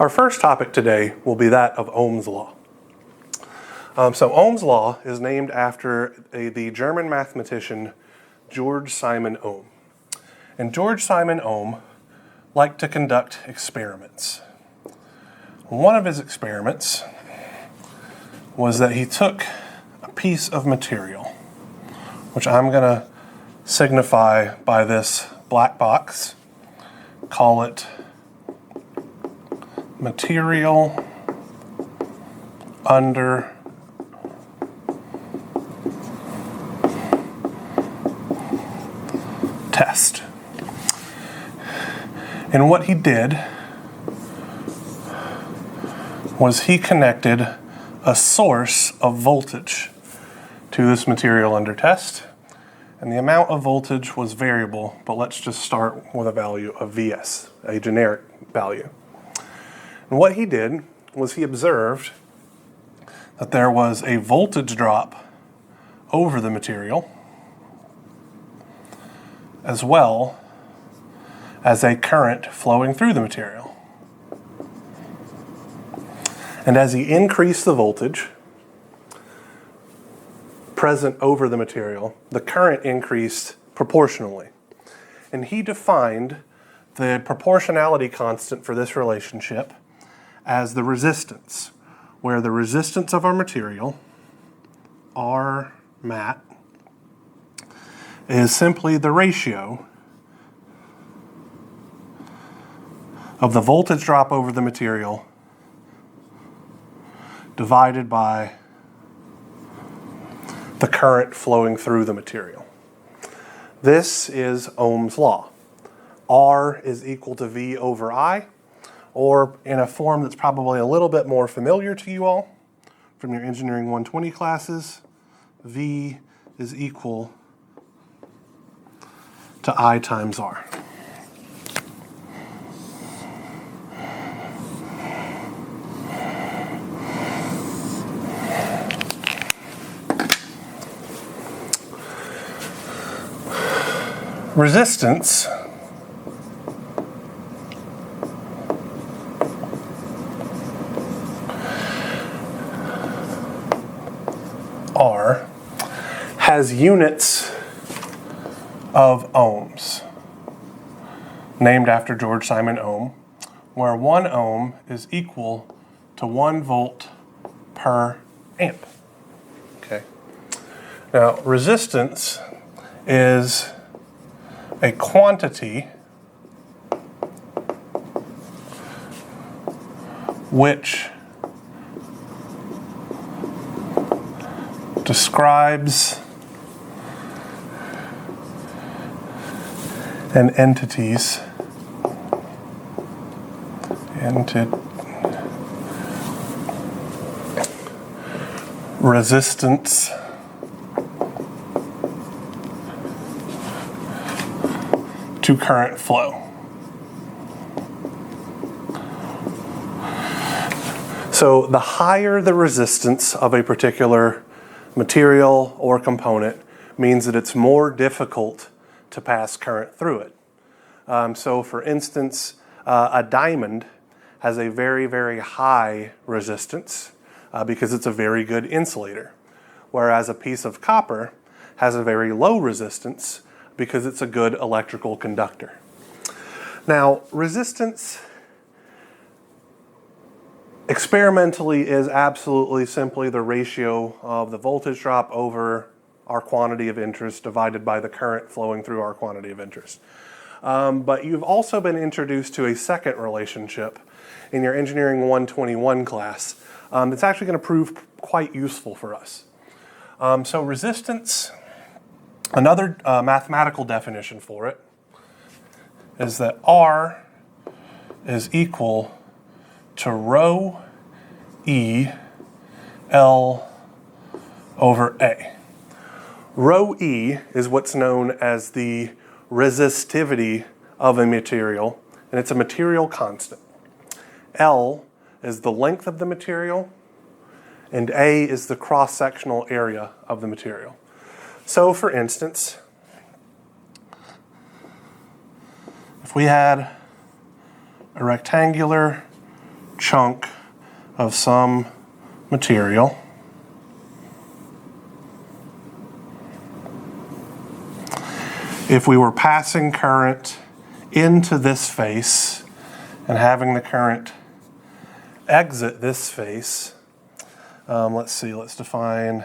Our first topic today will be that of Ohm's law. So Ohm's law is named after the German mathematician George Simon Ohm. And George Simon Ohm liked to conduct experiments. One of his experiments was that he took a piece of material, which I'm going to signify by this black box, call it material under test. And what he did was he connected a source of voltage to this material under test, and the amount of voltage was variable, but let's just start with a value of Vs, a generic value. And what he did was he observed that there was a voltage drop over the material, as well as a current flowing through the material. And as he increased the voltage present over the material, the current increased proportionally. And he defined the proportionality constant for this relationship as the resistance, where the resistance of our material, R mat, is simply the ratio of the voltage drop over the material divided by the current flowing through the material. This is Ohm's law. R is equal to V over I, or in a form that's probably a little bit more familiar to you all from your Engineering 120 classes, V is equal to I times R. Resistance R has units of ohms, named after George Simon Ohm, where 1 ohm is equal to 1 volt per amp. Okay. Now, resistance is a quantity which describes an entity's resistance to current flow. So the higher the resistance of a particular material or component means that it's more difficult to pass current through it. So for instance, a diamond has a very, very high resistance because it's a very good insulator, whereas a piece of copper has a very low resistance because it's a good electrical conductor. Now, resistance experimentally is absolutely simply the ratio of the voltage drop over our quantity of interest divided by the current flowing through our quantity of interest. But you've also been introduced to a second relationship in your Engineering 121 class that's actually going to prove quite useful for us. So resistance, another mathematical definition for it is that R is equal to rho E L over A. Rho E is what's known as the resistivity of a material, and it's a material constant. L is the length of the material, and A is the cross-sectional area of the material. So, for instance, if we had a rectangular chunk of some material if we were passing current into this face and having the current exit this face. Let's see, let's define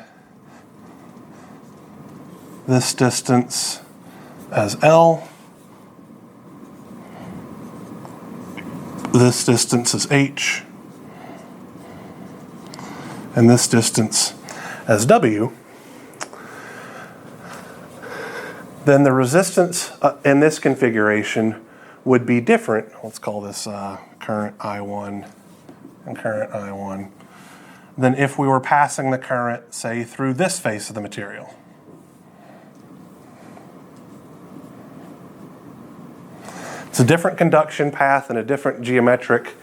this distance as L. This distance is H. And this distance as W. Then the resistance in this configuration would be different. Let's call this current I1 and current I1 than if we were passing the current, say, through this face of the material. It's a different conduction path and a different geometric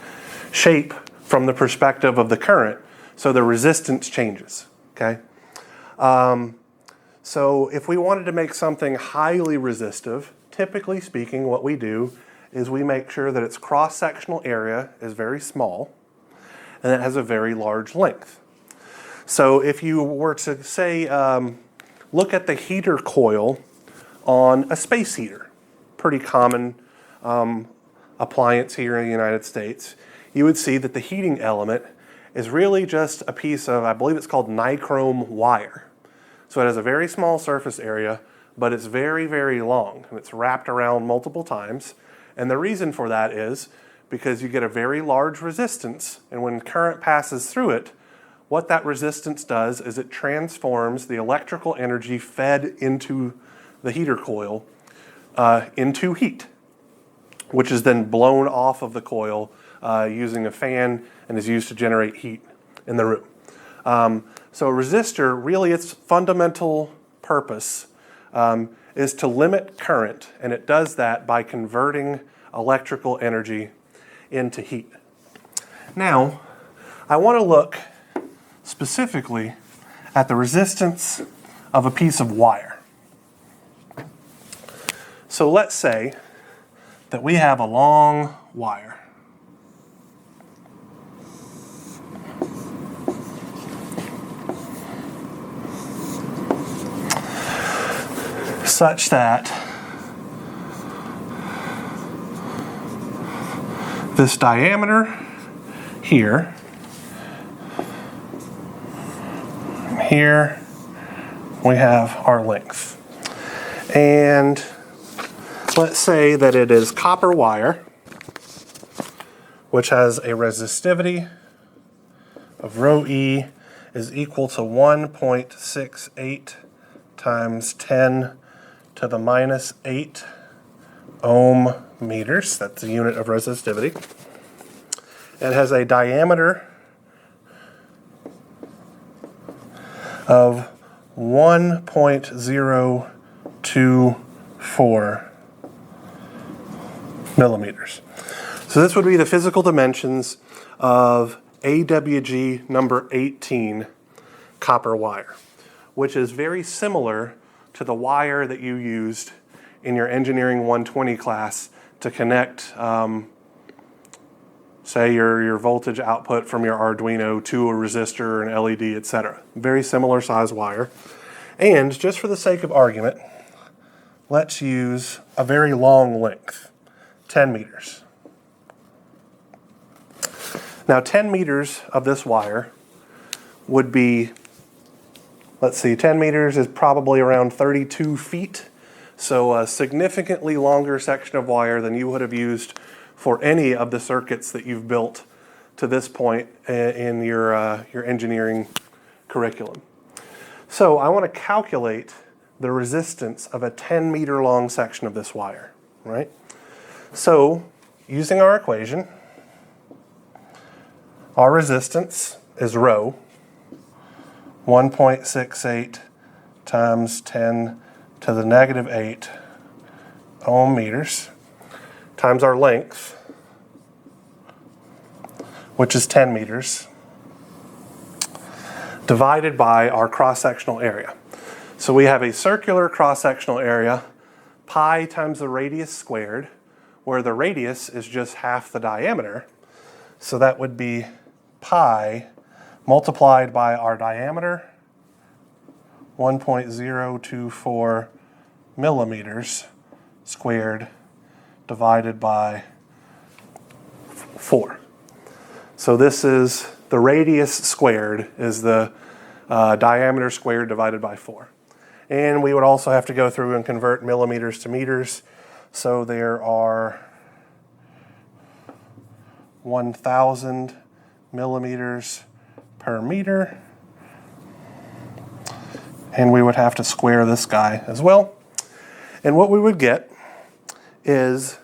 shape from the perspective of the current, so the resistance changes, okay? So if we wanted to make something highly resistive, typically speaking, what we do is we make sure that its cross-sectional area is very small and it has a very large length. So if you were to say, look at the heater coil on a space heater, pretty common appliance here in the United States, you would see that the heating element is really just a piece of, I believe it's called nichrome wire. So it has a very small surface area, but it's very, very long, and it's wrapped around multiple times. And the reason for that is because you get a very large resistance, and when current passes through it, what that resistance does is it transforms the electrical energy fed into the heater coil into heat, which is then blown off of the coil using a fan and is used to generate heat in the room. So a resistor, really its fundamental purpose is to limit current, and it does that by converting electrical energy into heat. Now, I want to look specifically at the resistance of a piece of wire. So let's say that we have a long wire. Such that this diameter here, here we have our length. And let's say that it is copper wire, which has a resistivity of rho E is equal to 1.68 times 10 to the minus 8 ohm meters. That's the unit of resistivity. It has a diameter of 1.024 millimeters. So this would be the physical dimensions of AWG number 18 copper wire, which is very similar to the wire that you used in your Engineering 120 class to connect, say, your voltage output from your Arduino to a resistor, an LED, etc. Very similar size wire. And just for the sake of argument, let's use a very long length, 10 meters. Now 10 meters of this wire would be, let's see, 10 meters is probably around 32 feet. So a significantly longer section of wire than you would have used for any of the circuits that you've built to this point in your engineering curriculum. So I want to calculate the resistance of a 10 meter long section of this wire, right? So using our equation, our resistance is rho, 1.68 times 10 to the negative 8 ohm meters, times our length, which is 10 meters, divided by our cross-sectional area. So we have a circular cross-sectional area, pi times the radius squared, where the radius is just half the diameter. So that would be pi multiplied by our diameter, 1.024 millimeters squared divided by 4. So this is the radius squared is the diameter squared divided by 4. And we would also have to go through and convert millimeters to meters. So there are 1,000 millimeters per meter. And we would have to square this guy as well. And what we would get is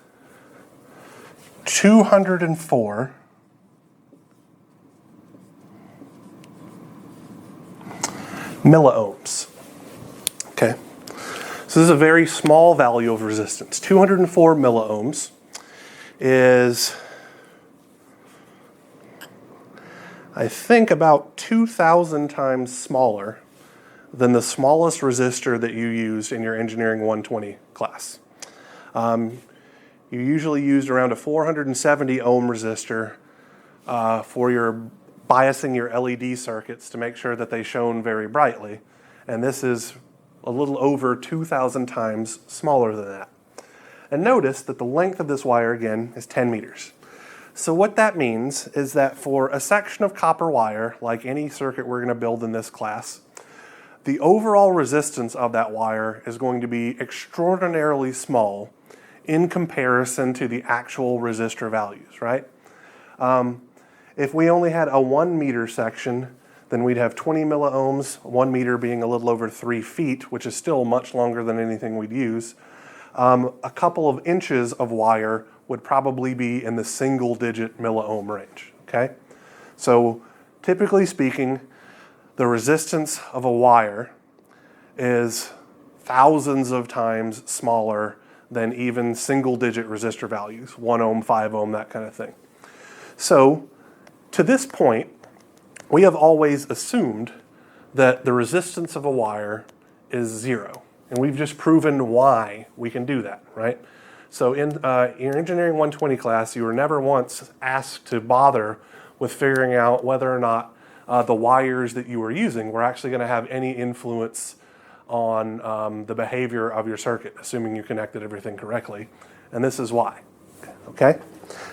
204 milliohms. Okay, so this is a very small value of resistance. 204 milliohms is, I think, about 2,000 times smaller than the smallest resistor that you used in your Engineering 120 class. You usually used around a 470 ohm resistor for your biasing your LED circuits to make sure that they shone very brightly. And this is a little over 2,000 times smaller than that. And notice that the length of this wire, again, is 10 meters. So what that means is that for a section of copper wire, like any circuit we're going to build in this class, the overall resistance of that wire is going to be extraordinarily small in comparison to the actual resistor values, right? If we only had a 1 meter section, then we'd have 20 milliohms, 1 meter being a little over 3 feet, which is still much longer than anything we'd use. A couple of inches of wire would probably be in the single-digit milliohm range, okay? So typically speaking, the resistance of a wire is thousands of times smaller than even single-digit resistor values, 1 ohm, 5 ohm, that kind of thing. So to this point, we have always assumed that the resistance of a wire is 0. And we've just proven why we can do that, right? So in your Engineering 120 class, you were never once asked to bother with figuring out whether or not the wires that you were using were actually going to have any influence on the behavior of your circuit, assuming you connected everything correctly. And this is why, okay?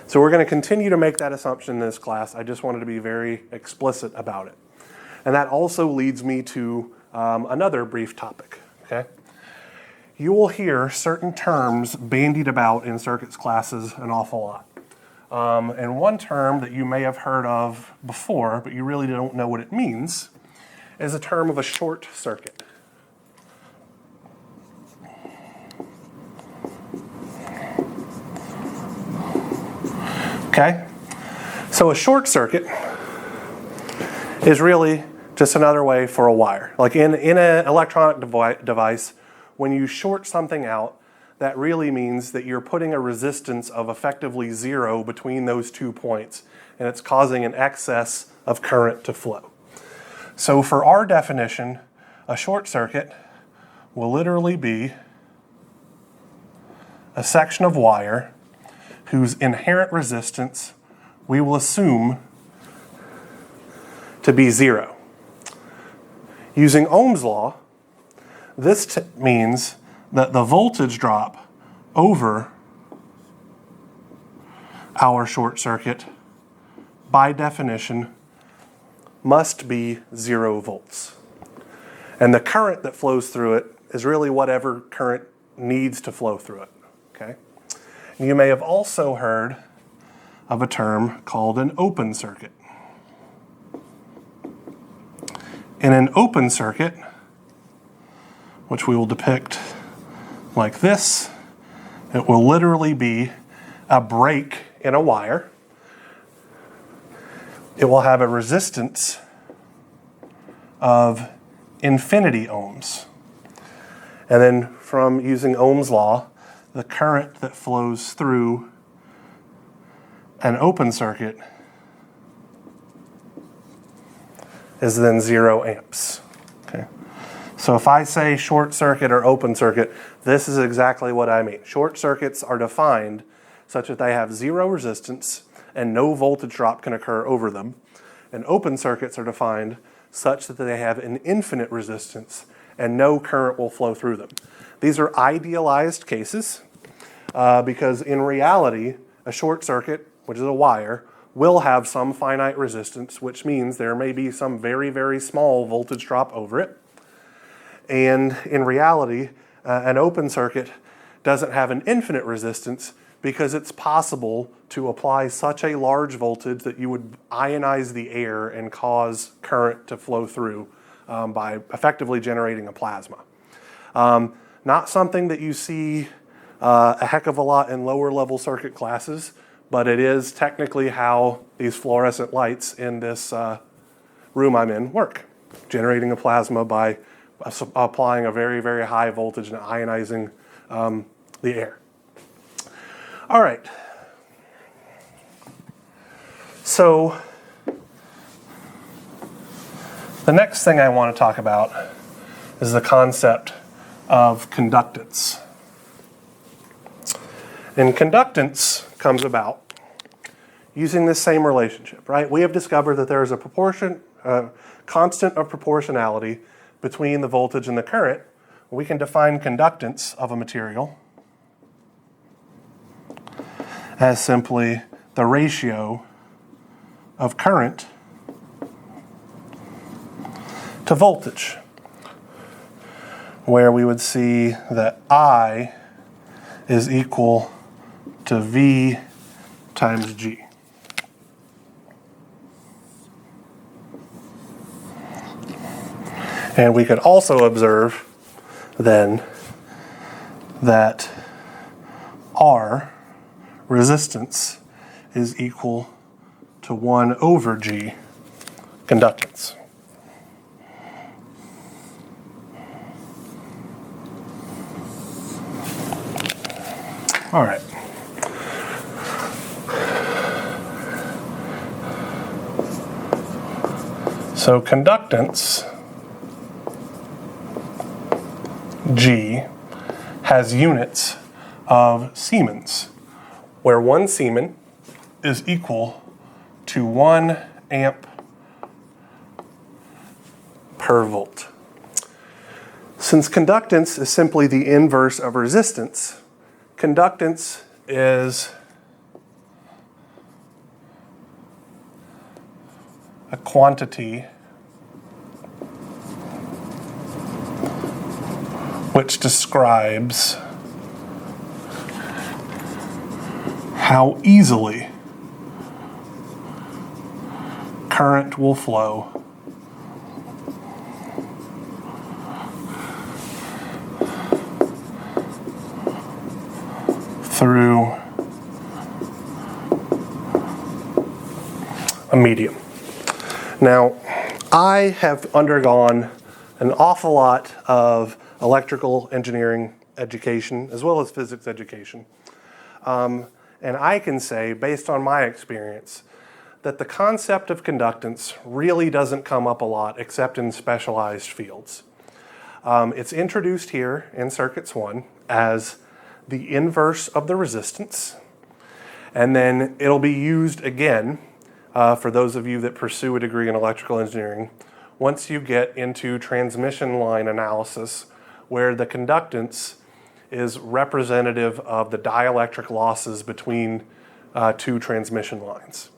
So we're going to continue to make that assumption in this class. I just wanted to be very explicit about it. And that also leads me to another brief topic, okay? You will hear certain terms bandied about in circuits classes an awful lot. And one term that you may have heard of before, but you really don't know what it means, is a term of a short circuit. Okay? So a short circuit is really just another way for a wire. Like in an electronic device, when you short something out, that really means that you're putting a resistance of effectively 0 between those 2 points, and it's causing an excess of current to flow. So for our definition, a short circuit will literally be a section of wire whose inherent resistance we will assume to be 0. Using Ohm's law, this means that the voltage drop over our short circuit, by definition, must be 0 volts. And the current that flows through it is really whatever current needs to flow through it, okay? You may have also heard of a term called an open circuit. In an open circuit, which we will depict like this, it will literally be a break in a wire. It will have a resistance of infinity ohms. And then from using Ohm's law, the current that flows through an open circuit is then 0 amps. Okay. So if I say short circuit or open circuit, this is exactly what I mean. Short circuits are defined such that they have 0 resistance and no voltage drop can occur over them. And open circuits are defined such that they have an infinite resistance and no current will flow through them. These are idealized cases because in reality, a short circuit, which is a wire, will have some finite resistance, which means there may be some very, very small voltage drop over it. And in reality, an open circuit doesn't have an infinite resistance because it's possible to apply such a large voltage that you would ionize the air and cause current to flow through by effectively generating a plasma. Not something that you see a heck of a lot in lower level circuit classes, but it is technically how these fluorescent lights in this room I'm in work, generating a plasma by applying a very, very high voltage and ionizing the air. All right. So the next thing I want to talk about is the concept of conductance. And conductance comes about using this same relationship, right? We have discovered that there is a constant of proportionality between the voltage and the current. We can define conductance of a material as simply the ratio of current to voltage, where we would see that I is equal to V times G. And we could also observe then that R, resistance, is equal to 1 over G, conductance. All right. So conductance, G, has units of Siemens, where 1 Siemen is equal to 1 amp per volt. Since conductance is simply the inverse of resistance, conductance is a quantity which describes how easily current will flow through a medium. Now, I have undergone an awful lot of electrical engineering education as well as physics education. And I can say, based on my experience, that the concept of conductance really doesn't come up a lot except in specialized fields. It's introduced here in Circuits 1 as the inverse of the resistance, and then it'll be used again for those of you that pursue a degree in electrical engineering once you get into transmission line analysis, where the conductance is representative of the dielectric losses between 2 transmission lines.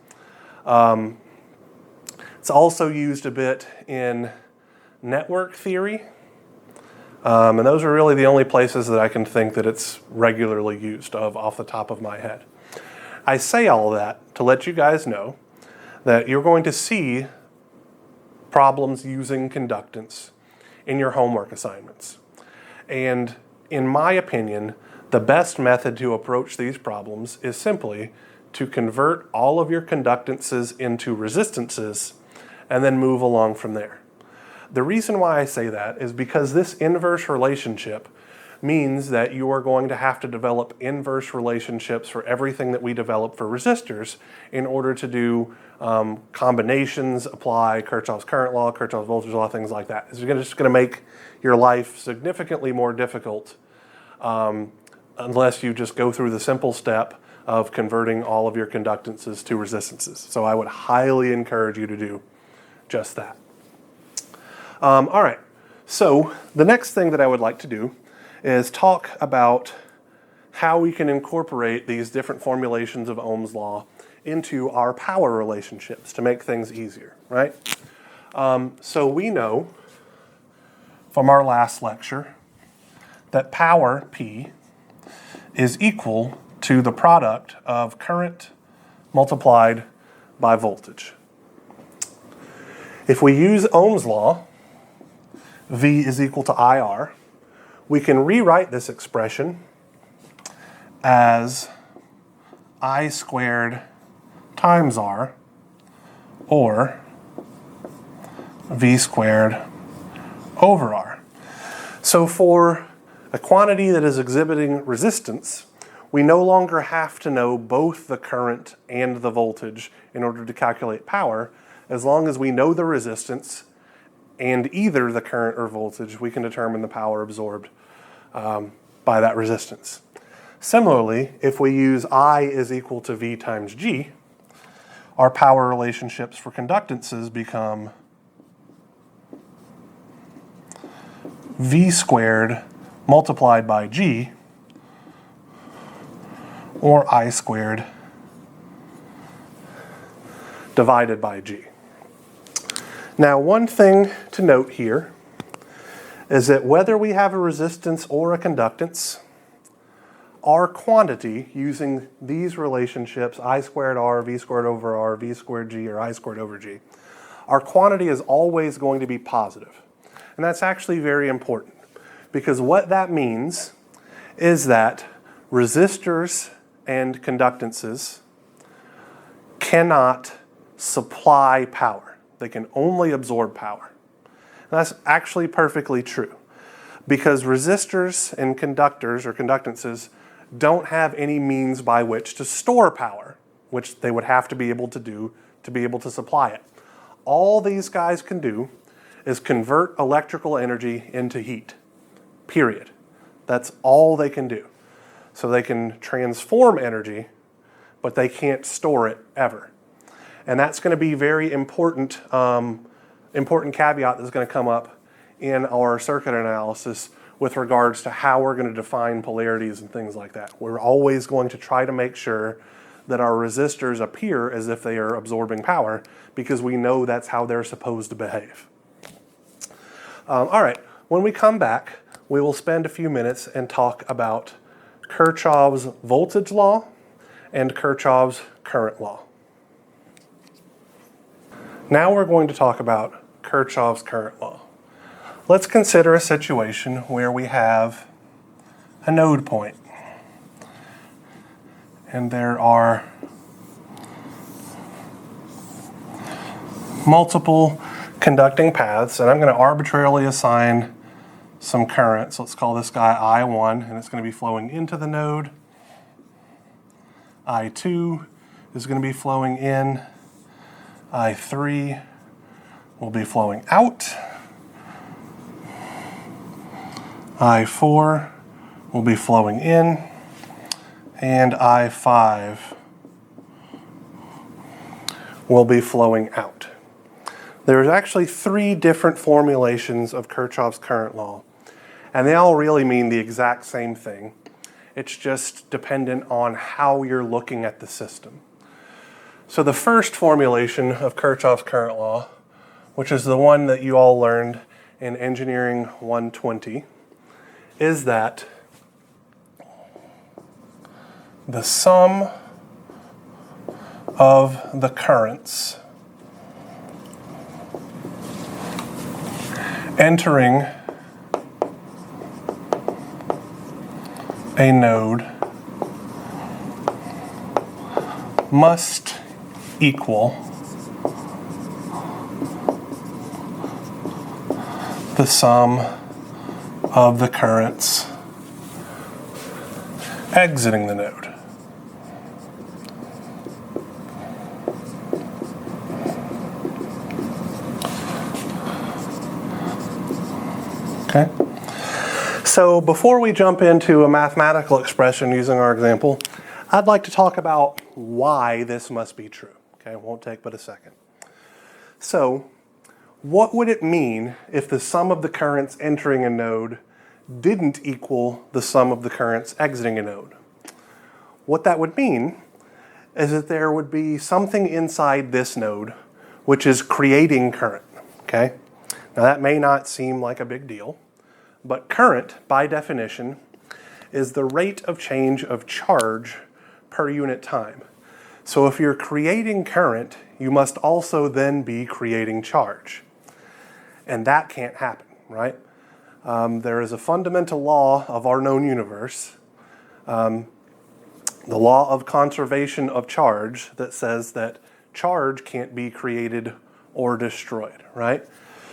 It's also used a bit in network theory, and those are really the only places that I can think that it's regularly used off the top of my head. I say all of that to let you guys know that you're going to see problems using conductance in your homework assignments. And in my opinion, the best method to approach these problems is simply to convert all of your conductances into resistances and then move along from there. The reason why I say that is because this inverse relationship means that you are going to have to develop inverse relationships for everything that we develop for resistors in order to do combinations, apply Kirchhoff's current law, Kirchhoff's voltage law, things like that. It's just going to make your life significantly more difficult unless you just go through the simple step of converting all of your conductances to resistances. So I would highly encourage you to do just that. All right, so the next thing that I would like to do is talk about how we can incorporate these different formulations of Ohm's law into our power relationships to make things easier, right? So we know from our last lecture that power, P, is equal to the product of current multiplied by voltage. If we use Ohm's law, V is equal to IR, we can rewrite this expression as I squared times R, or V squared over R. So for a quantity that is exhibiting resistance, we no longer have to know both the current and the voltage in order to calculate power. As long as we know the resistance and either the current or voltage, we can determine the power absorbed by that resistance. Similarly, if we use I is equal to V times G, our power relationships for conductances become V squared multiplied by G, or I squared divided by G. Now, one thing to note here is that whether we have a resistance or a conductance, our quantity using these relationships, I squared R, V squared over R, V squared G, or I squared over G, our quantity is always going to be positive. And that's actually very important, because what that means is that resistors and conductances cannot supply power. They can only absorb power. And that's actually perfectly true, because resistors and conductors or conductances don't have any means by which to store power, which they would have to be able to do to be able to supply it. All these guys can do is convert electrical energy into heat, period. That's all they can do. So they can transform energy, but they can't store it ever. And that's going to be very important, important caveat that's going to come up in our circuit analysis with regards to how we're going to define polarities and things like that. We're always going to try to make sure that our resistors appear as if they are absorbing power, because we know that's how they're supposed to behave. All right, when we come back, we will spend a few minutes and talk about Kirchhoff's voltage law and Kirchhoff's current law. Now we're going to talk about Kirchhoff's current law. Let's consider a situation where we have a node point, and there are multiple conducting paths, and I'm going to arbitrarily assign some current. So let's call this guy I1, and it's going to be flowing into the node. I2 is going to be flowing in. I3 will be flowing out. I4 will be flowing in, and I5 will be flowing out. There's actually 3 different formulations of Kirchhoff's current law, and they all really mean the exact same thing. It's just dependent on how you're looking at the system. So the first formulation of Kirchhoff's current law, which is the one that you all learned in Engineering 120, is that the sum of the currents entering a node must equal the sum of the currents exiting the node. Okay? So before we jump into a mathematical expression using our example, I'd like to talk about why this must be true. Okay, it won't take but a second. So, what would it mean if the sum of the currents entering a node didn't equal the sum of the currents exiting a node? What that would mean is that there would be something inside this node which is creating current, okay? Now that may not seem like a big deal, but current, by definition, is the rate of change of charge per unit time. So if you're creating current, you must also then be creating charge. And that can't happen, right? There is a fundamental law of our known universe, the law of conservation of charge, that says that charge can't be created or destroyed, right?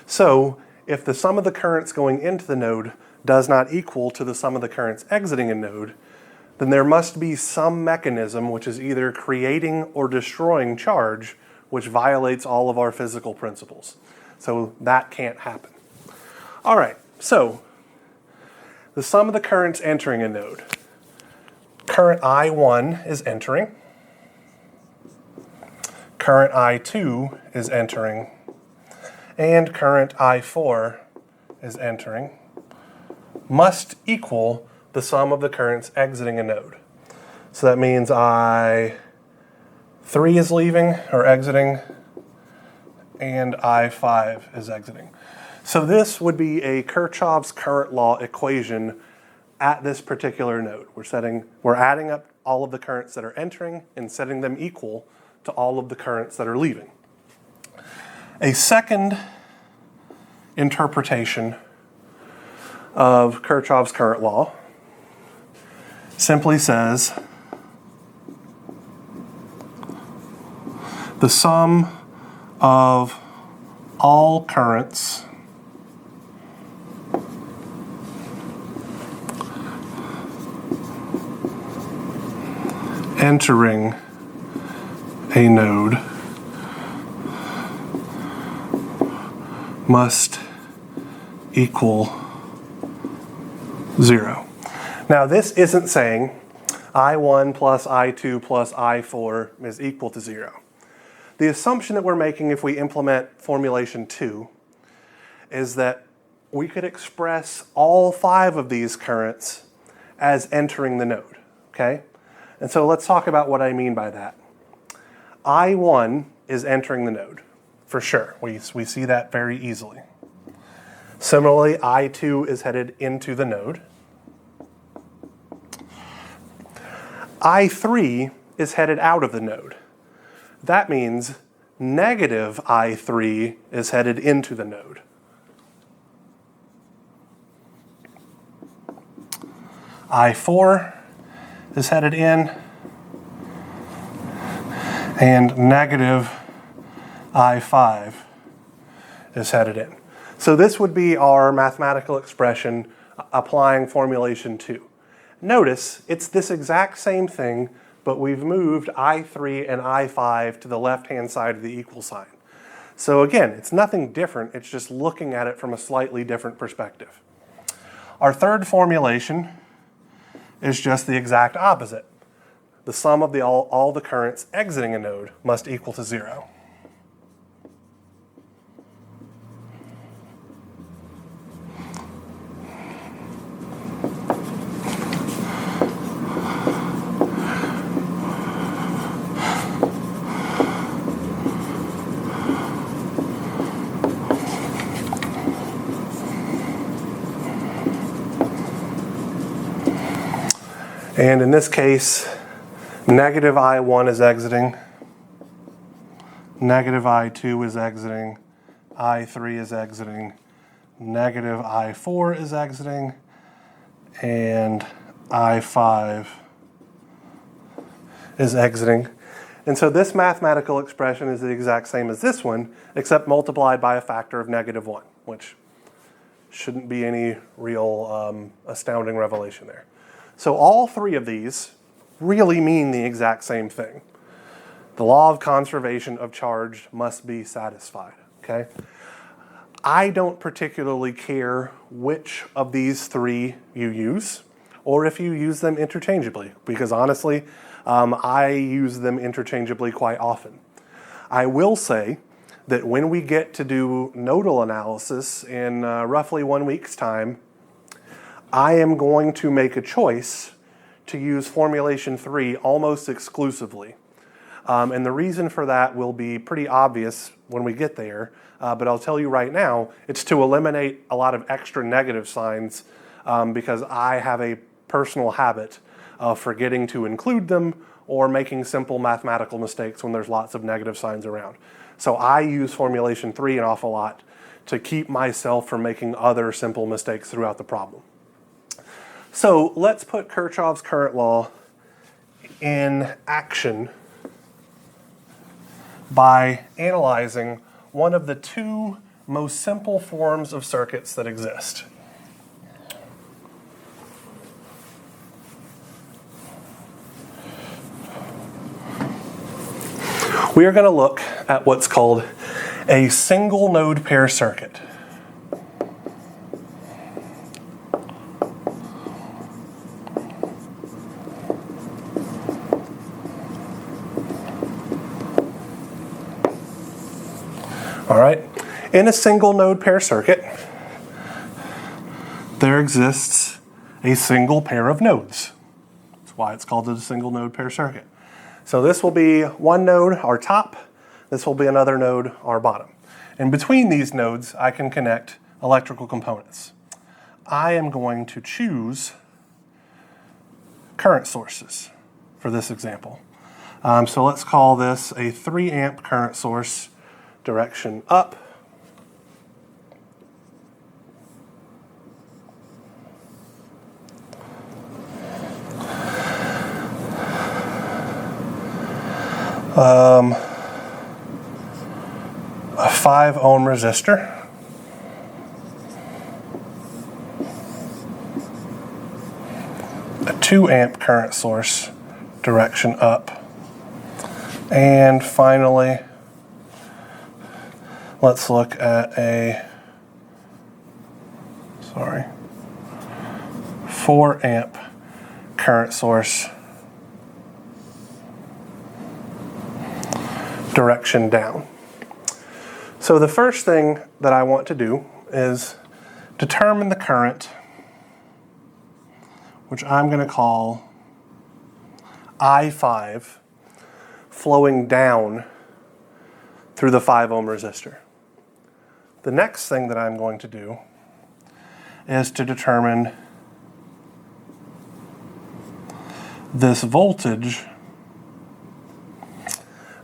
So if the sum of the currents going into the node does not equal to the sum of the currents exiting a node, then there must be some mechanism which is either creating or destroying charge, which violates all of our physical principles. So that can't happen. All right, so the sum of the currents entering a node. Current I1 is entering. Current I2 is entering. And current I4 is entering. Must equal the sum of the currents exiting a node. So that means I3 is leaving or exiting, and I5 is exiting. So this would be a Kirchhoff's current law equation at this particular node. We're adding up all of the currents that are entering and setting them equal to all of the currents that are leaving. A second interpretation of Kirchhoff's current law simply says the sum of all currents entering a node must equal 0. Now this isn't saying I1 plus I2 plus I4 is equal to 0. The assumption that we're making if we implement formulation 2 is that we could express all 5 of these currents as entering the node, okay? And so let's talk about what I mean by that. I1 is entering the node, for sure. We see that very easily. Similarly, I2 is headed into the node. I3 is headed out of the node. That means negative I3 is headed into the node. I4 is headed in, and negative I5 is headed in. So this would be our mathematical expression applying formulation 2. Notice it's this exact same thing, but we've moved I3 and I5 to the left-hand side of the equal sign. So again, it's nothing different, it's just looking at it from a slightly different perspective. Our third formulation is just the exact opposite. The sum of all the currents exiting a node must equal to 0. And in this case, negative I1 is exiting, negative I2 is exiting, I3 is exiting, negative I4 is exiting, and I5 is exiting. And so this mathematical expression is the exact same as this one, except multiplied by a factor of -1, which shouldn't be any real astounding revelation there. So all 3 of these really mean the exact same thing. The law of conservation of charge must be satisfied, okay? I don't particularly care which of these 3 you use, or if you use them interchangeably, because honestly, I use them interchangeably quite often. I will say that when we get to do nodal analysis in roughly 1 week's time, I am going to make a choice to use formulation 3 almost exclusively. And the reason for that will be pretty obvious when we get there, but I'll tell you right now, it's to eliminate a lot of extra negative signs because I have a personal habit of forgetting to include them or making simple mathematical mistakes when there's lots of negative signs around. So I use formulation 3 an awful lot to keep myself from making other simple mistakes throughout the problem. So let's put Kirchhoff's current law in action by analyzing one of the two most simple forms of circuits that exist. We are going to look at what's called a single node pair circuit. All right, in a single node pair circuit, there exists a single pair of nodes. That's why it's called a single node pair circuit. So this will be one node, our top. This will be another node, our bottom. And between these nodes, I can connect electrical components. I am going to choose current sources for this example. So let's call this a 3 amp current source, direction up. A 5 ohm resistor. A 2 amp current source, direction up. And finally, let's look at a 4 amp current source, direction down. So the first thing that I want to do is determine the current, which I'm going to call I5, flowing down through the 5 ohm resistor. The next thing that I'm going to do is to determine this voltage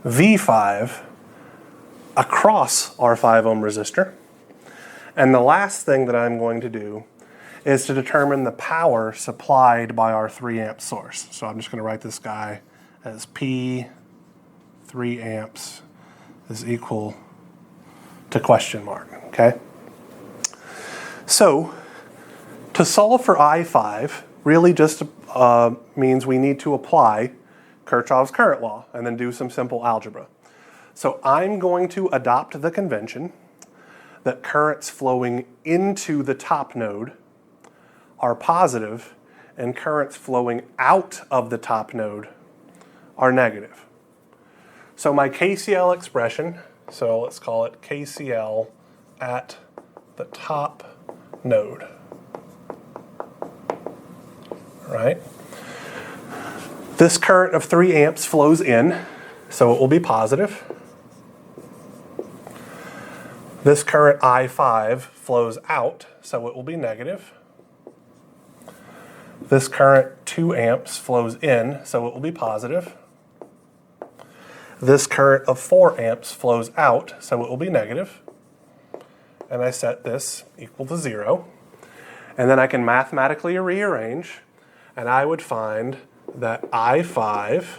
V5 across our 5 ohm resistor. And the last thing that I'm going to do is to determine the power supplied by our 3 amp source. So I'm just going to write this guy as P 3 amps is equal to question mark, okay? So to solve for I5 really just means we need to apply Kirchhoff's current law and then do some simple algebra. So I'm going to adopt the convention that currents flowing into the top node are positive and currents flowing out of the top node are negative. So my Kcl expression, so let's call it Kcl at the top node, right? This current of 3 amps flows in, so it will be positive. This current I5 flows out, so it will be negative. This current 2 amps flows in, so it will be positive. This current of 4 amps flows out, so it will be negative. And I set this equal to 0. And then I can mathematically rearrange, and I would find that I5,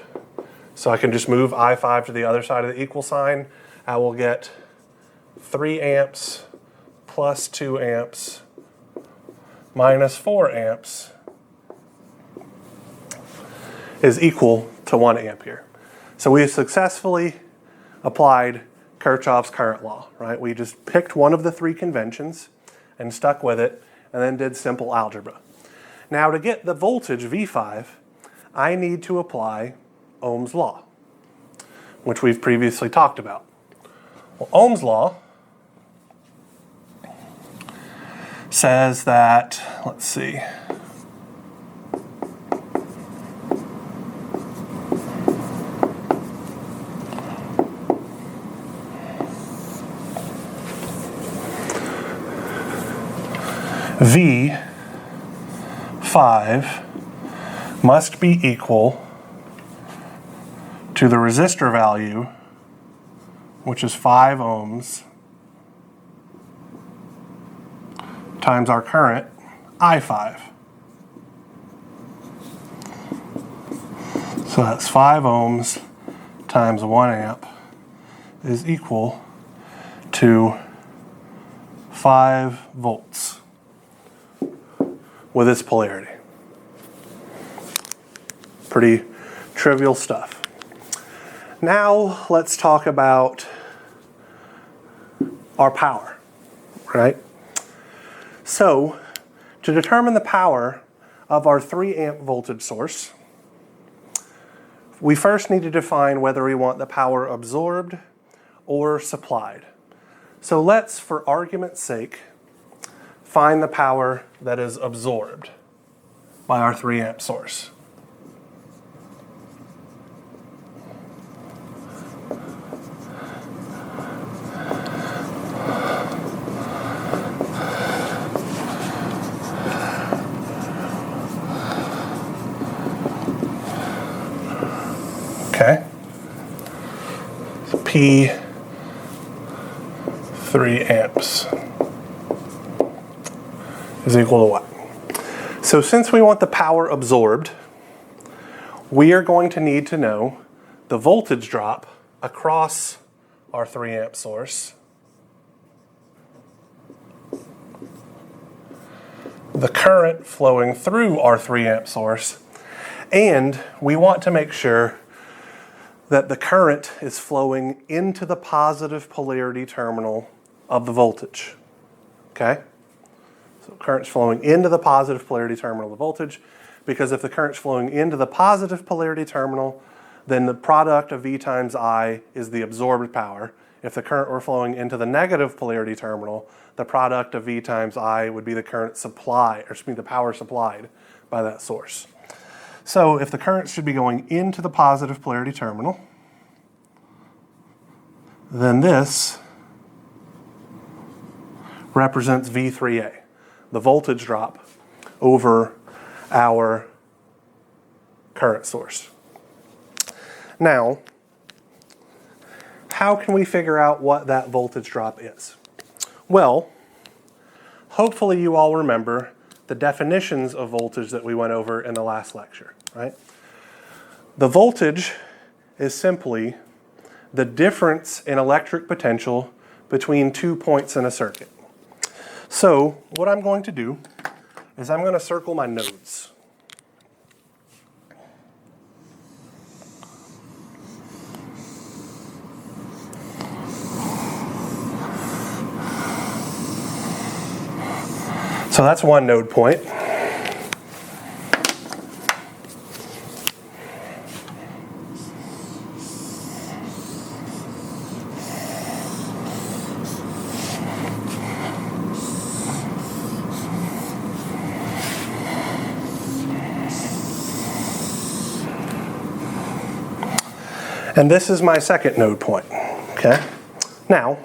so I can just move I5 to the other side of the equal sign. I will get 3 amps plus 2 amps minus 4 amps is equal to 1 ampere. So we have successfully applied Kirchhoff's current law, right? We just picked one of the 3 conventions and stuck with it and then did simple algebra. Now to get the voltage V5, I need to apply Ohm's law, which we've previously talked about. Well, Ohm's law says that, let's see, V5 must be equal to the resistor value, which is 5 ohms, times our current, I5. So that's 5 ohms times 1 amp is equal to 5 volts with its polarity. Pretty trivial stuff. Now let's talk about our power, right? So to determine the power of our 3 amp voltage source, we first need to define whether we want the power absorbed or supplied. So let's, for argument's sake, find the power that is absorbed by our 3 amp source. Okay, so P 3 amps is equal to what? So since we want the power absorbed, we are going to need to know the voltage drop across our 3 amp source, the current flowing through our 3 amp source, and we want to make sure that the current is flowing into the positive polarity terminal of the voltage, okay? So current's flowing into the positive polarity terminal of the voltage, because if the current's flowing into the positive polarity terminal, then the product of V times I is the absorbed power. If the current were flowing into the negative polarity terminal, the product of V times I would be the current supply, or excuse me, the power supplied by that source. So if the current should be going into the positive polarity terminal, then this represents V3A, the voltage drop over our current source. Now, how can we figure out what that voltage drop is? Well, hopefully you all remember the definitions of voltage that we went over in the last lecture, right? The voltage is simply the difference in electric potential between 2 points in a circuit. So what I'm going to do is I'm going to circle my nodes. So that's one node point. And this is my second node point, okay? Now,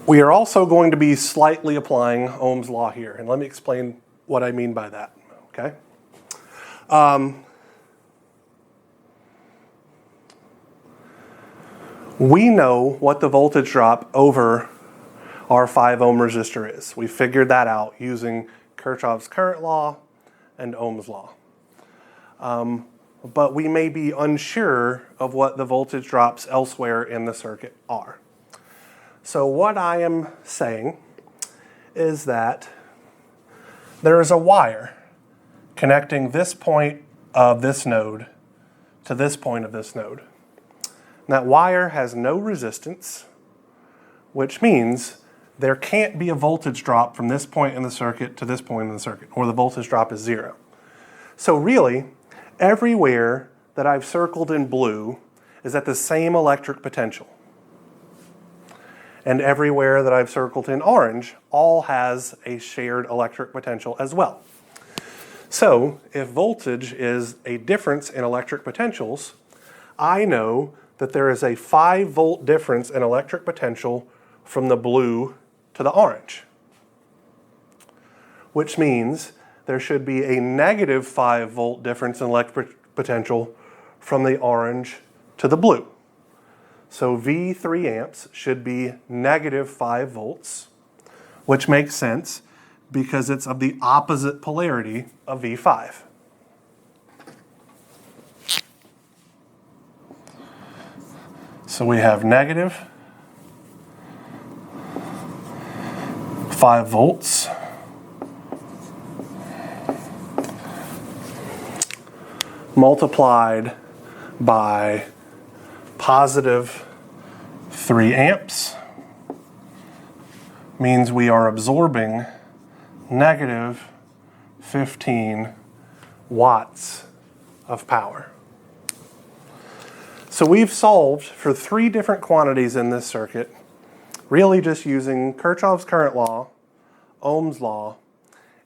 we are also going to be slightly applying Ohm's law here, and let me explain what I mean by that, okay? We know what the voltage drop over our 5 ohm resistor is. We figured that out using Kirchhoff's current law and Ohm's law. But we may be unsure of what the voltage drops elsewhere in the circuit are. So what I am saying is that there is a wire connecting this point of this node to this point of this node. And that wire has no resistance, which means there can't be a voltage drop from this point in the circuit to this point in the circuit, or the voltage drop is 0. So really, everywhere that I've circled in blue is at the same electric potential. And everywhere that I've circled in orange all has a shared electric potential as well. So if voltage is a difference in electric potentials, I know that there is a 5-volt difference in electric potential from the blue to the orange, which means there should be a negative 5-volt difference in electric potential from the orange to the blue. So V 3 amps should be negative 5 volts, which makes sense because it's of the opposite polarity of V5. So we have negative 5 volts multiplied by positive 3 amps means we are absorbing negative 15 watts of power. So we've solved for 3 different quantities in this circuit, really just using Kirchhoff's current law, Ohm's law,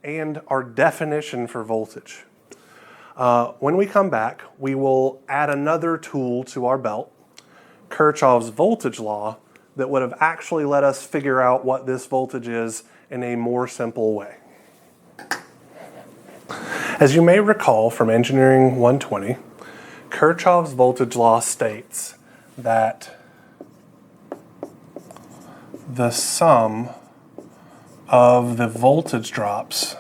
and our definition for voltage. When we come back, we will add another tool to our belt, Kirchhoff's voltage law, that would have actually let us figure out what this voltage is in a more simple way. As you may recall from Engineering 120, Kirchhoff's voltage law states that the sum of the voltage drops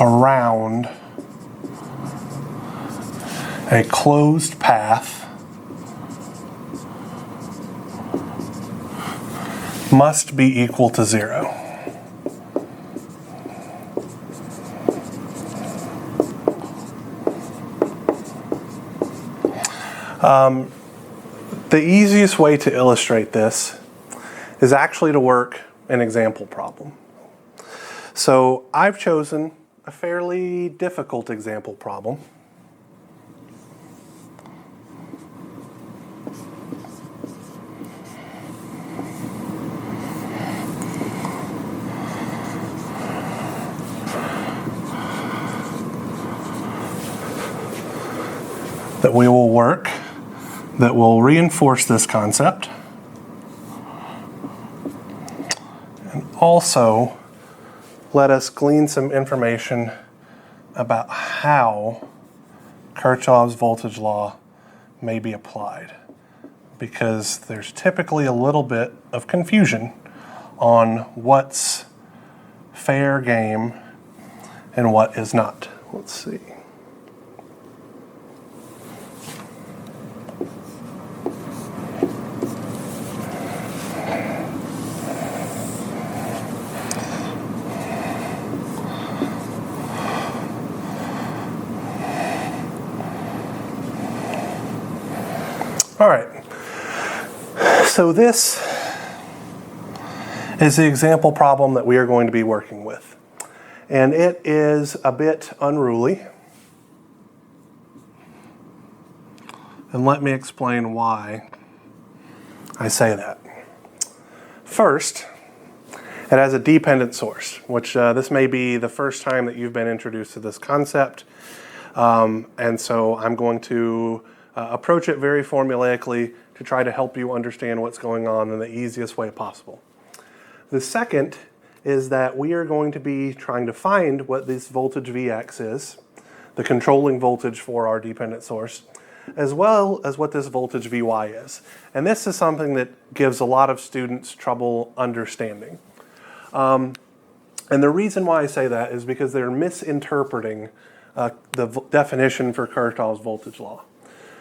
around a closed path must be equal to 0. The easiest way to illustrate this is actually to work an example problem. So I've chosen a fairly difficult example problem. That we will work, that will reinforce this concept, and also let us glean some information about how Kirchhoff's voltage law may be applied, because there's typically a little bit of confusion on what's fair game and what is not. Let's see. All right, so this is the example problem that we are going to be working with. And it is a bit unruly. And let me explain why I say that. First, it has a dependent source, which this may be the first time that you've been introduced to this concept. And so I'm going to approach it very formulaically to try to help you understand what's going on in the easiest way possible. The second is that we are going to be trying to find what this voltage Vx is, the controlling voltage for our dependent source, as well as what this voltage Vy is. And this is something that gives a lot of students trouble understanding. And the reason why I say that is because they're misinterpreting the definition for Kirchhoff's voltage law.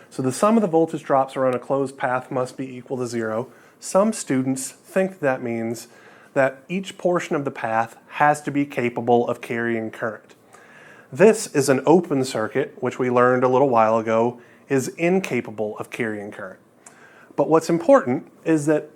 So the sum of the voltage drops around a closed path must be equal to 0. Some students think that means that each portion of the path has to be capable of carrying current. This is an open circuit, which we learned a little while ago is incapable of carrying current. But what's important is that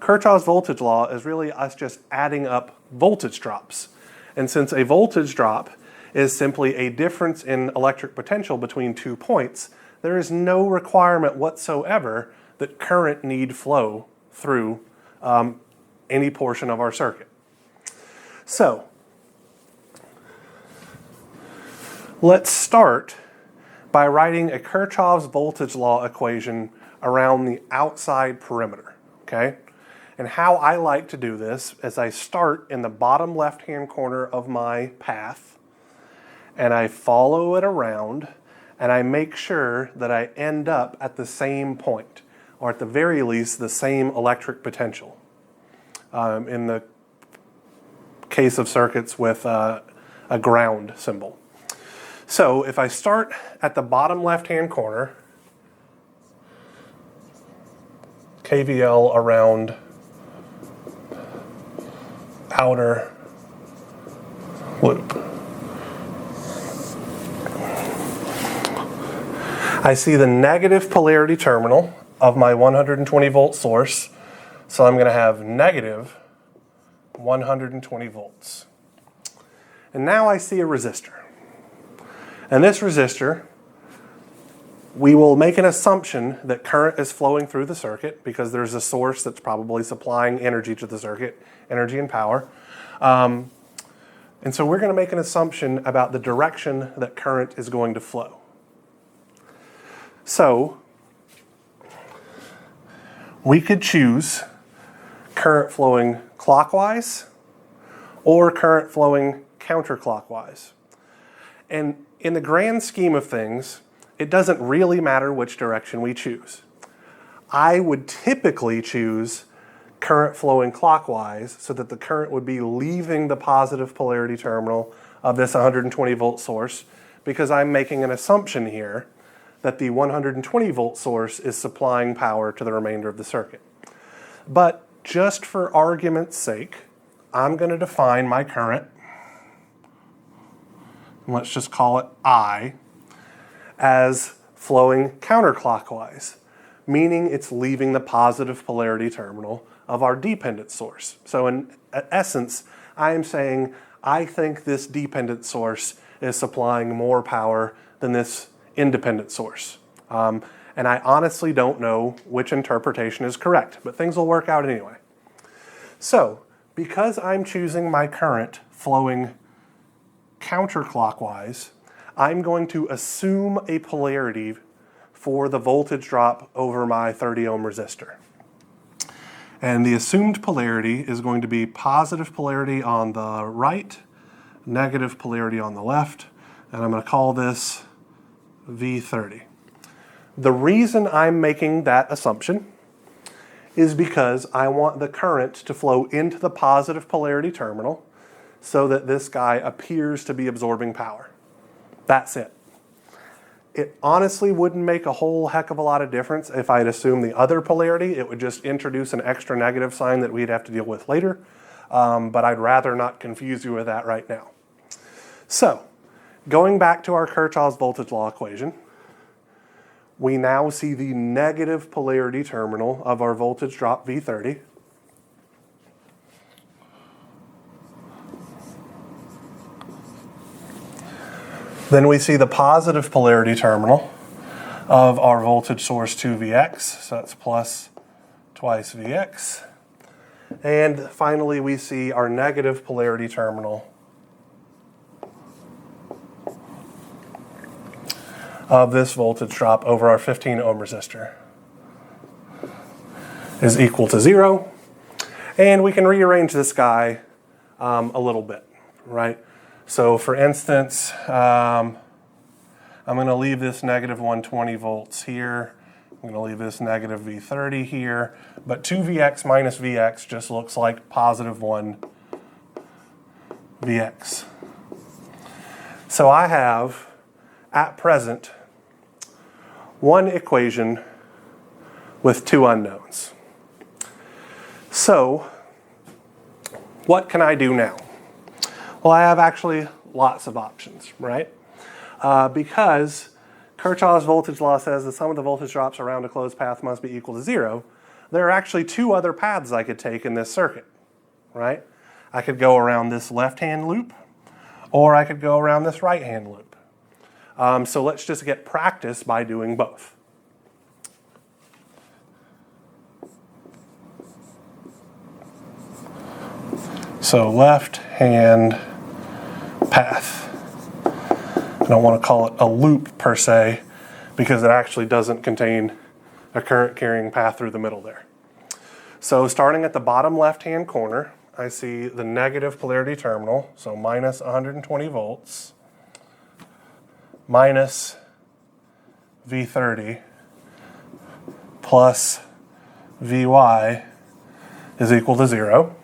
Kirchhoff's voltage law is really us just adding up voltage drops. And since a voltage drop is simply a difference in electric potential between 2 points, there is no requirement whatsoever that current need flow through any portion of our circuit. So, let's start by writing a Kirchhoff's voltage law equation around the outside perimeter, okay? And how I like to do this is I start in the bottom left-hand corner of my path, and I follow it around, and I make sure that I end up at the same point, or at the very least, the same electric potential. In the case of circuits with a ground symbol. So if I start at the bottom left-hand corner, KVL around outer loop. I see the negative polarity terminal of my 120 volt source, so I'm going to have negative 120 volts. And now I see a resistor. And this resistor, we will make an assumption that current is flowing through the circuit because there's a source that's probably supplying energy to the circuit, energy and power. And so we're going to make an assumption about the direction that current is going to flow. So we could choose current flowing clockwise or current flowing counterclockwise. And in the grand scheme of things, it doesn't really matter which direction we choose. I would typically choose current flowing clockwise so that the current would be leaving the positive polarity terminal of this 120 volt source, because I'm making an assumption here that the 120 volt source is supplying power to the remainder of the circuit. But just for argument's sake, I'm going to define my current, let's just call it I, as flowing counterclockwise, meaning it's leaving the positive polarity terminal of our dependent source. So in essence, I am saying I think this dependent source is supplying more power than this independent source. And I honestly don't know which interpretation is correct, but things will work out anyway. So, because I'm choosing my current flowing counterclockwise, I'm going to assume a polarity for the voltage drop over my 30 ohm resistor. And the assumed polarity is going to be positive polarity on the right, negative polarity on the left, and I'm going to call this V30. The reason I'm making that assumption is because I want the current to flow into the positive polarity terminal so that this guy appears to be absorbing power. That's it. It honestly wouldn't make a whole heck of a lot of difference if I'd assumed the other polarity. It would just introduce an extra negative sign that we'd have to deal with later, but I'd rather not confuse you with that right now. So, going back to our Kirchhoff's voltage law equation, we now see the negative polarity terminal of our voltage drop V30. Then we see the positive polarity terminal of our voltage source 2Vx, so that's plus twice Vx. And finally we see our negative polarity terminal of this voltage drop over our 15 ohm resistor is equal to 0. And we can rearrange this guy a little bit, right? So for instance, I'm going to leave this negative 120 volts here. I'm going to leave this negative V30 here. But 2Vx minus Vx just looks like positive 1 Vx. So I have, at present, one equation with two unknowns. So, what can I do now? Well, I have actually lots of options, right? Because Kirchhoff's voltage law says that sum of the voltage drops around a closed path must be equal to 0, there are actually two other paths I could take in this circuit, right? I could go around this left-hand loop, or I could go around this right-hand loop. So let's just get practice by doing both. So left-hand path. I don't want to call it a loop per se, because it actually doesn't contain a current carrying path through the middle there. So starting at the bottom left-hand corner, I see the negative polarity terminal, so minus 120 volts, minus V30 plus Vy is equal to 0.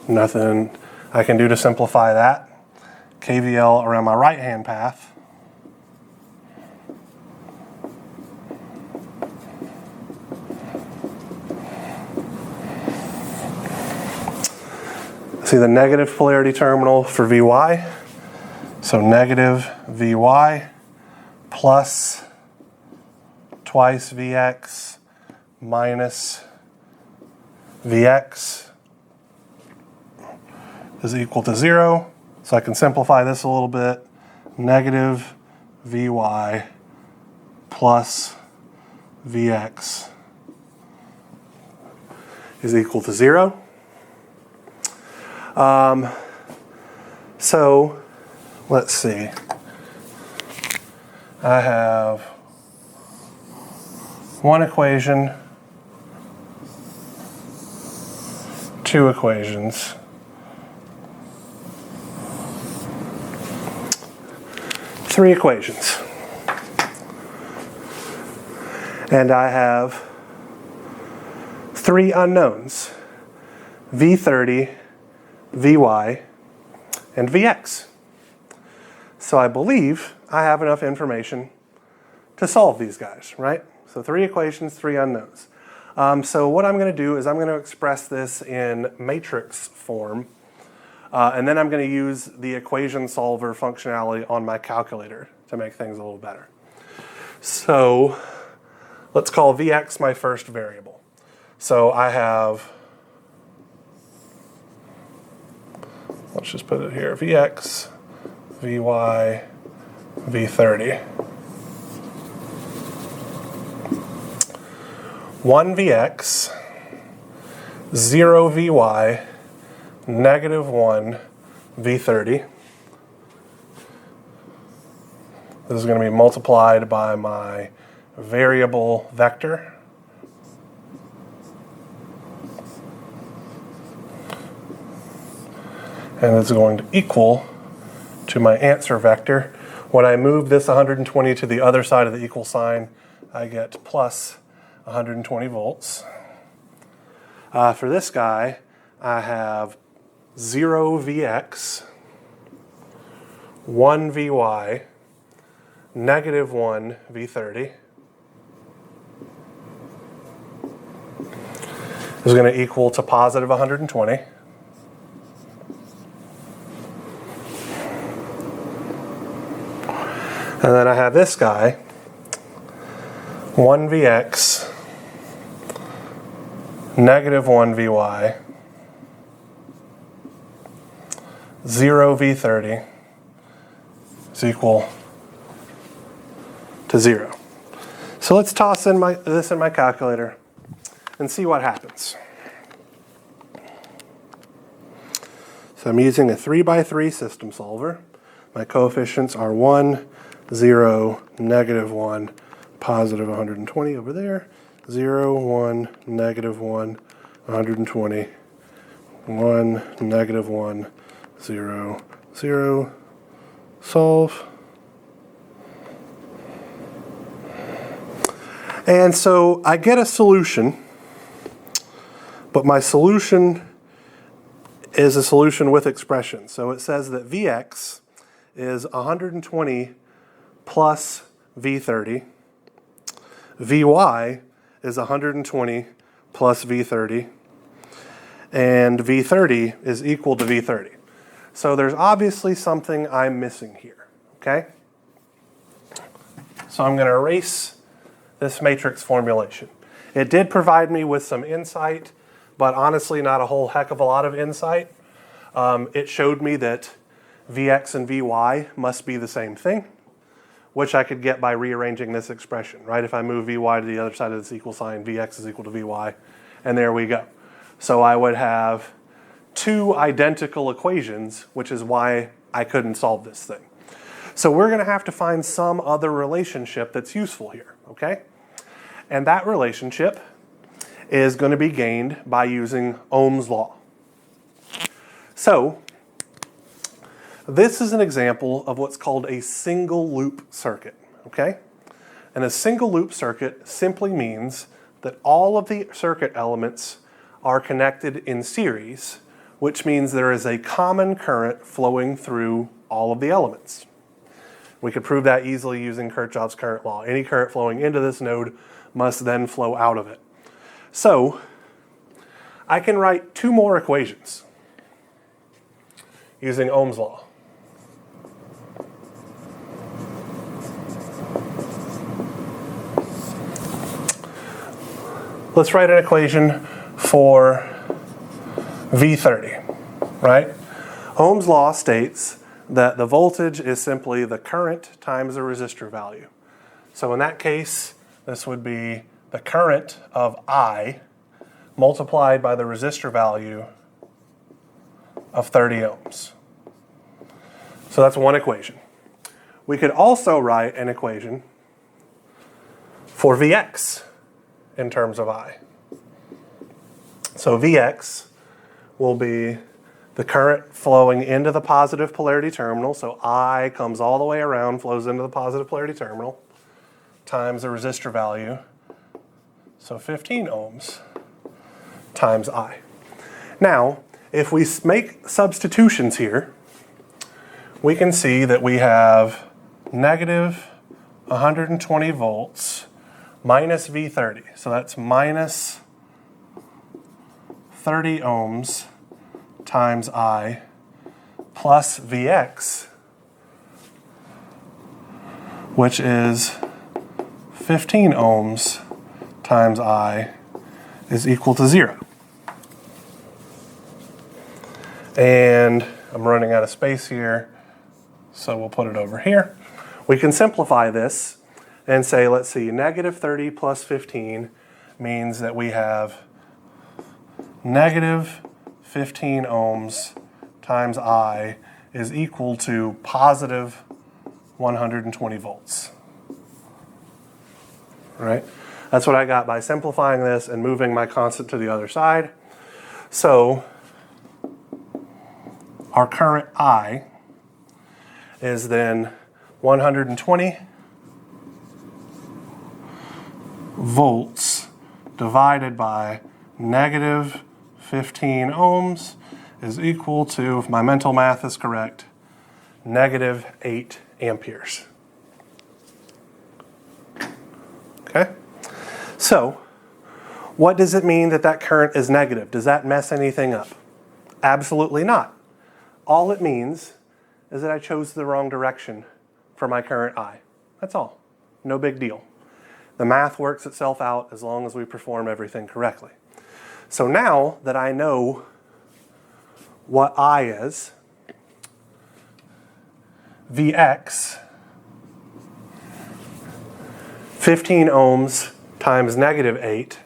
Nothing I can do to simplify that. KVL around my right-hand path. See the negative polarity terminal for Vy. So negative Vy plus twice Vx minus Vx is equal to 0. So I can simplify this a little bit. Negative Vy plus Vx is equal to 0. So let's see. I have one equation, two equations, three equations. And I have three unknowns, V30, Vy, and Vx. So I believe I have enough information to solve these guys, right? So three equations, three unknowns. So what I'm going to do is I'm going to express this in matrix form, and then I'm going to use the equation solver functionality on my calculator to make things a little better. So let's call Vx my first variable. So I have, let's just put it here, Vx, Vy, V30. 1 Vx, 0 Vy, negative 1 V30. This is going to be multiplied by my variable vector. And it's going to equal to my answer vector. When I move this 120 to the other side of the equal sign, I get plus 120 volts. For this guy, I have 0 Vx, 1 Vy, negative 1 V30. Is going to equal to positive 120. And then I have this guy, 1 Vx, negative 1 Vy, 0 V30 is equal to 0. So let's toss in this in my calculator and see what happens. So I'm using a 3x3 system solver. My coefficients are 1, 0, negative 1, positive 120 over there, 0, 1, negative 1, 120, 1, negative 1, 0, 0, solve. And so I get a solution, but my solution is a solution with expression. So it says that Vx is 120 plus V30. Vy is 120 plus V30. And V30 is equal to V30. So there's obviously something I'm missing here, okay? So I'm going to erase this matrix formulation. It did provide me with some insight, but honestly not a whole heck of a lot of insight. It showed me that Vx and Vy must be the same thing, which I could get by rearranging this expression, right? If I move Vy to the other side of this equal sign, Vx is equal to Vy, and there we go. So I would have two identical equations, which is why I couldn't solve this thing. So we're going to have to find some other relationship that's useful here, okay? And that relationship is going to be gained by using Ohm's law. So this is an example of what's called a single loop circuit, okay? And a single loop circuit simply means that all of the circuit elements are connected in series, which means there is a common current flowing through all of the elements. We could prove that easily using Kirchhoff's current law. Any current flowing into this node must then flow out of it. So I can write two more equations using Ohm's law. Let's write an equation for V30, right? Ohm's law states that the voltage is simply the current times the resistor value. So in that case, this would be the current of I multiplied by the resistor value of 30 ohms. So that's one equation. We could also write an equation for Vx in terms of I. So Vx will be the current flowing into the positive polarity terminal, so I comes all the way around, flows into the positive polarity terminal, times the resistor value, so 15 ohms, times I. Now, if we make substitutions here, we can see that we have negative 120 volts minus V30. So that's minus 30 ohms times I plus Vx, which is 15 ohms times I is equal to 0. And I'm running out of space here, so we'll put it over here. We can simplify this and say, let's see, negative 30 plus 15 means that we have negative 15 ohms times I is equal to positive 120 volts. Right? That's what I got by simplifying this and moving my constant to the other side. So our current I is then 120 volts divided by negative 15 ohms is equal to, if my mental math is correct, negative 8 amperes. Okay? So, what does it mean that that current is negative? Does that mess anything up? Absolutely not. All it means is that I chose the wrong direction for my current I. That's all. No big deal. The math works itself out as long as we perform everything correctly. So now that I know what I is, Vx, 15 ohms times negative 8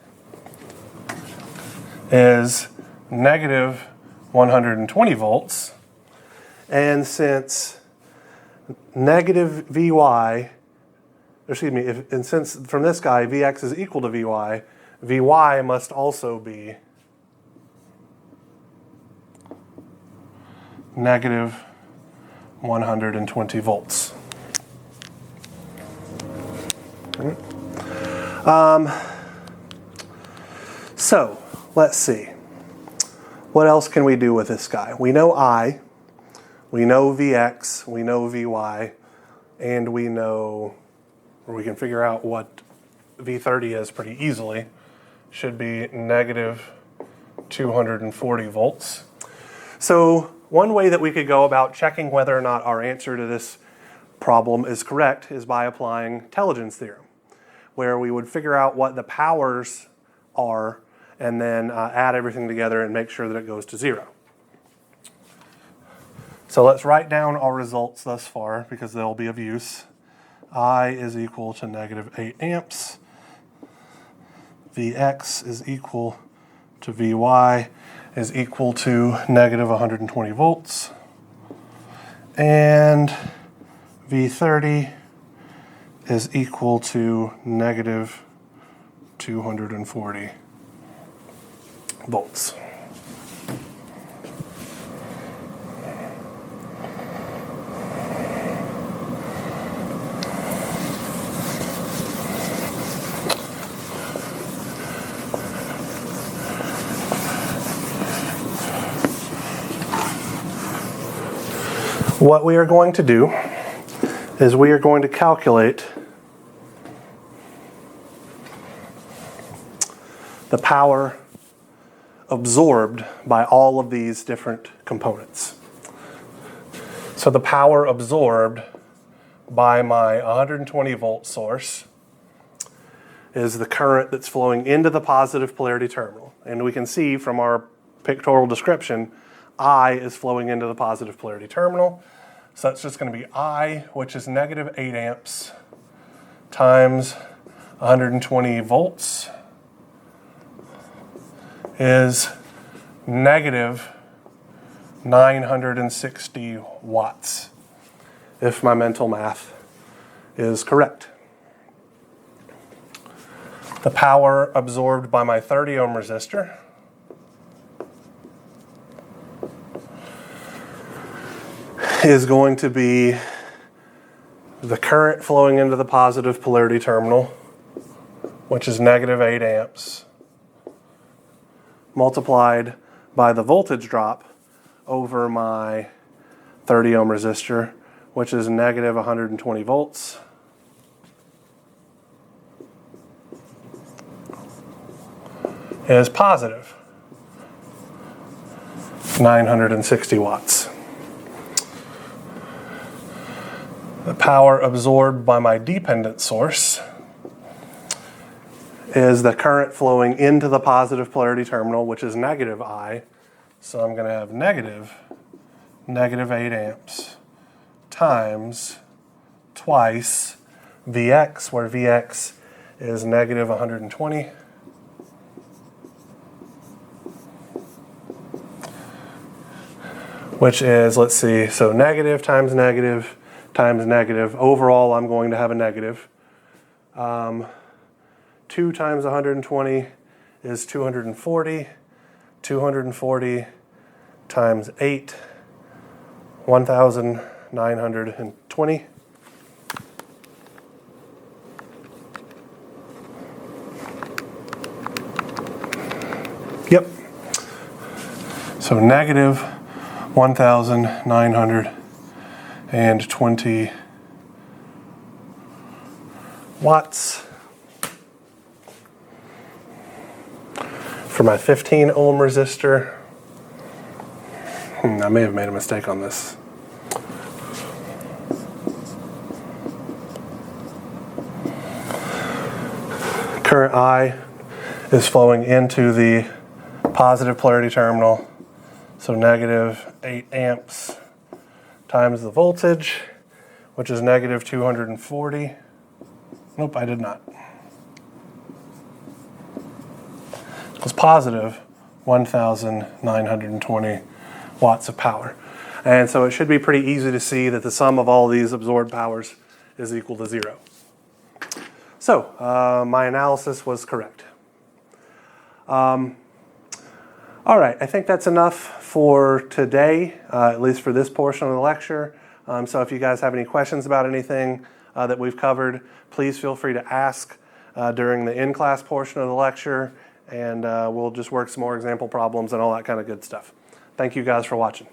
is negative 120 volts. And since negative Vy, and since from this guy Vx is equal to Vy, Vy must also be negative 120 volts. So let's see. What else can we do with this guy? We know I, we know Vx, we know Vy, and we know, or we can figure out what V30 is pretty easily. Should be negative 240 volts. So one way that we could go about checking whether or not our answer to this problem is correct is by applying intelligence theorem, where we would figure out what the powers are and then add everything together and make sure that it goes to 0. So let's write down our results thus far because they'll be of use. I is equal to negative 8 amps. Vx is equal to Vy is equal to negative 120 volts. And V30 is equal to negative 240 volts. What we are going to do is we are going to calculate the power absorbed by all of these different components. So the power absorbed by my 120 volt source is the current that's flowing into the positive polarity terminal. And we can see from our pictorial description, I is flowing into the positive polarity terminal. So that's just going to be I, which is negative 8 amps, times 120 volts, is negative 960 watts, if my mental math is correct. The power absorbed by my 30 ohm resistor is going to be the current flowing into the positive polarity terminal, which is negative 8 amps, multiplied by the voltage drop over my 30 ohm resistor, which is negative 120 volts, is positive 960 watts. The power absorbed by my dependent source is the current flowing into the positive polarity terminal, which is negative I. So I'm going to have negative 8 amps times twice Vx, where Vx is negative 120. Which is, let's see, so negative times negative times negative. Overall, I'm going to have a negative. 2 times 120 is 240. 240 times 8, 1,920. Yep. So negative 1,920 watts for my 15 ohm resistor. I may have made a mistake on this. Current I is flowing into the positive polarity terminal. So negative 8 amps times the voltage, which is negative 240. Nope, I did not. It was positive 1,920 watts of power. And so it should be pretty easy to see that the sum of all these absorbed powers is equal to 0. So my analysis was correct. All right, I think that's enough for today, at least for this portion of the lecture. So if you guys have any questions about anything that we've covered, please feel free to ask during the in-class portion of the lecture, and we'll just work some more example problems and all that kind of good stuff. Thank you guys for watching.